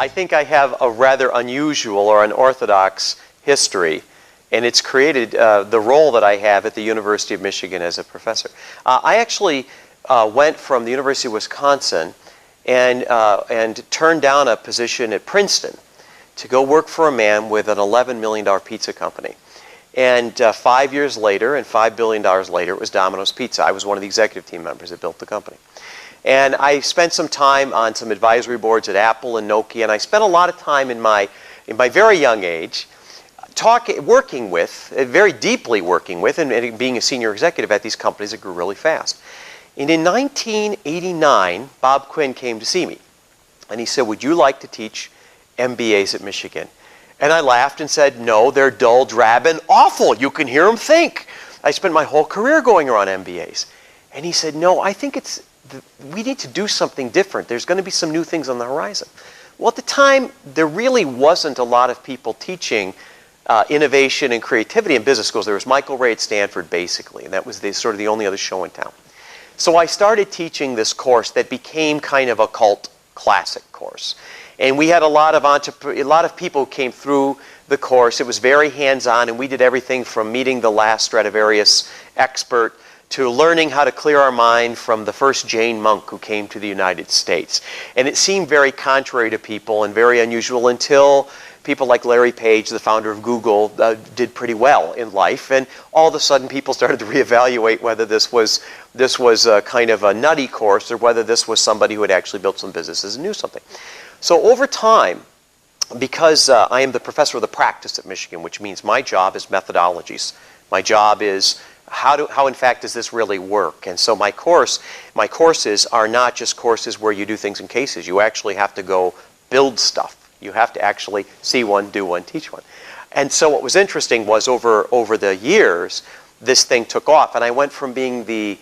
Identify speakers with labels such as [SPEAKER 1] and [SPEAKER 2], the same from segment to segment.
[SPEAKER 1] I think I have a rather unusual or unorthodox history, and it's created the role that I have at the University of Michigan as a professor. I actually went from the University of Wisconsin and turned down a position at Princeton to go work for a man with an $11 million pizza company. And 5 years later, and $5 billion later, it was Domino's Pizza. I was one of the executive team members that built the company. And I spent some time on some advisory boards at Apple and Nokia, and I spent a lot of time in my very young age working with, very deeply working with, and being a senior executive at these companies that grew really fast. And in 1989, Bob Quinn came to see me, and he said, "Would you like to teach MBAs at Michigan?" And I laughed and said, "No, they're dull, drab, and awful. You can hear them think. I spent my whole career going around MBAs." And he said, "No, I think we need to do something different. There's going to be some new things on the horizon." Well, at the time, there really wasn't a lot of people teaching innovation and creativity in business schools. There was Michael Ray at Stanford, basically, and that was sort of the only other show in town. So I started teaching this course that became kind of a cult classic course. And we had a lot of people who came through the course. It was very hands-on, and we did everything from meeting the last Stradivarius expert to learning how to clear our mind from the first Jane Monk who came to the United States. And it seemed very contrary to people and very unusual until people like Larry Page, the founder of Google, did pretty well in life. And all of a sudden people started to reevaluate whether this was kind of a nutty course or whether this was somebody who had actually built some businesses and knew something. So over time, because I am the professor of the practice at Michigan, which means my job is methodologies. My job is how in fact does this really work? And so my courses are not just courses where you do things in cases. You actually have to go build stuff. You have to actually see one, do one, teach one. And so what was interesting was over the years, this thing took off. And I went from being the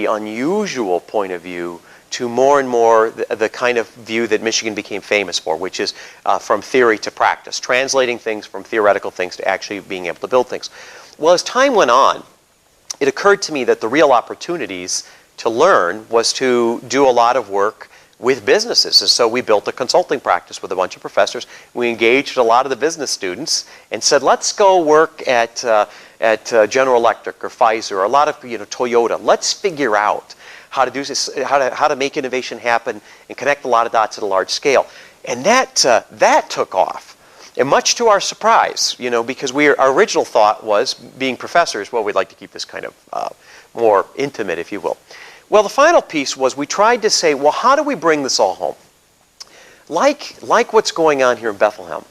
[SPEAKER 1] unusual point of view to more and more the kind of view that Michigan became famous for, which is from theory to practice, translating things from theoretical things to actually being able to build things. Well, as time went on, it occurred to me that the real opportunities to learn was to do a lot of work with businesses. And so we built a consulting practice with a bunch of professors. We engaged a lot of the business students and said, let's go work at General Electric or Pfizer or a lot of Toyota. Let's figure out how to do this, how to make innovation happen and connect a lot of dots at a large scale. And that took off. And much to our surprise, because our original thought was, being professors, well, we'd like to keep this kind of more intimate, if you will. Well, the final piece was we tried to say, well, how do we bring this all home? Like what's going on here in Bethlehem.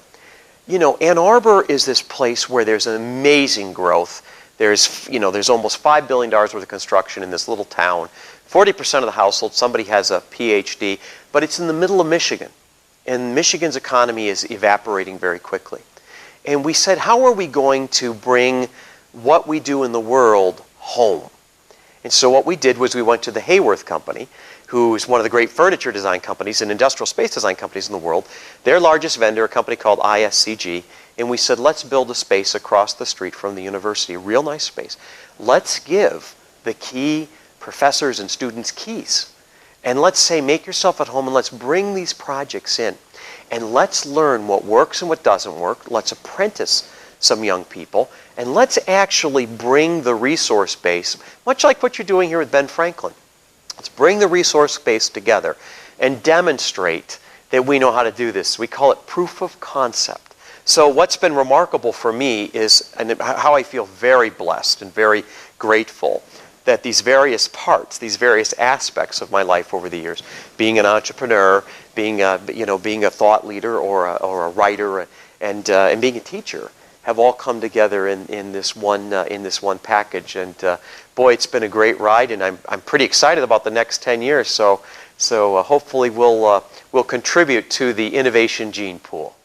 [SPEAKER 1] Ann Arbor is this place where there's an amazing growth. There's almost $5 billion worth of construction in this little town. 40% of the household, somebody has a PhD, but it's in the middle of Michigan. And Michigan's economy is evaporating very quickly. And we said, how are we going to bring what we do in the world home? And so what we did was we went to the Hayworth Company, who is one of the great furniture design companies and industrial space design companies in the world. Their largest vendor, a company called ISCG. And we said, let's build a space across the street from the university, a real nice space. Let's give the key professors and students keys. And let's say, make yourself at home and let's bring these projects in. And let's learn what works and what doesn't work. Let's apprentice some young people. And let's actually bring the resource base, much like what you're doing here with Ben Franklin. Let's bring the resource base together and demonstrate that we know how to do this. We call it proof of concept. So what's been remarkable for me is, and how I feel very blessed and very grateful, that these various parts, these various aspects of my life over the years, being an entrepreneur, being a thought leader or a writer, and being a teacher, have all come together in this one package. And boy, it's been a great ride, and I'm pretty excited about the next 10 years. So hopefully we'll contribute to the innovation gene pool.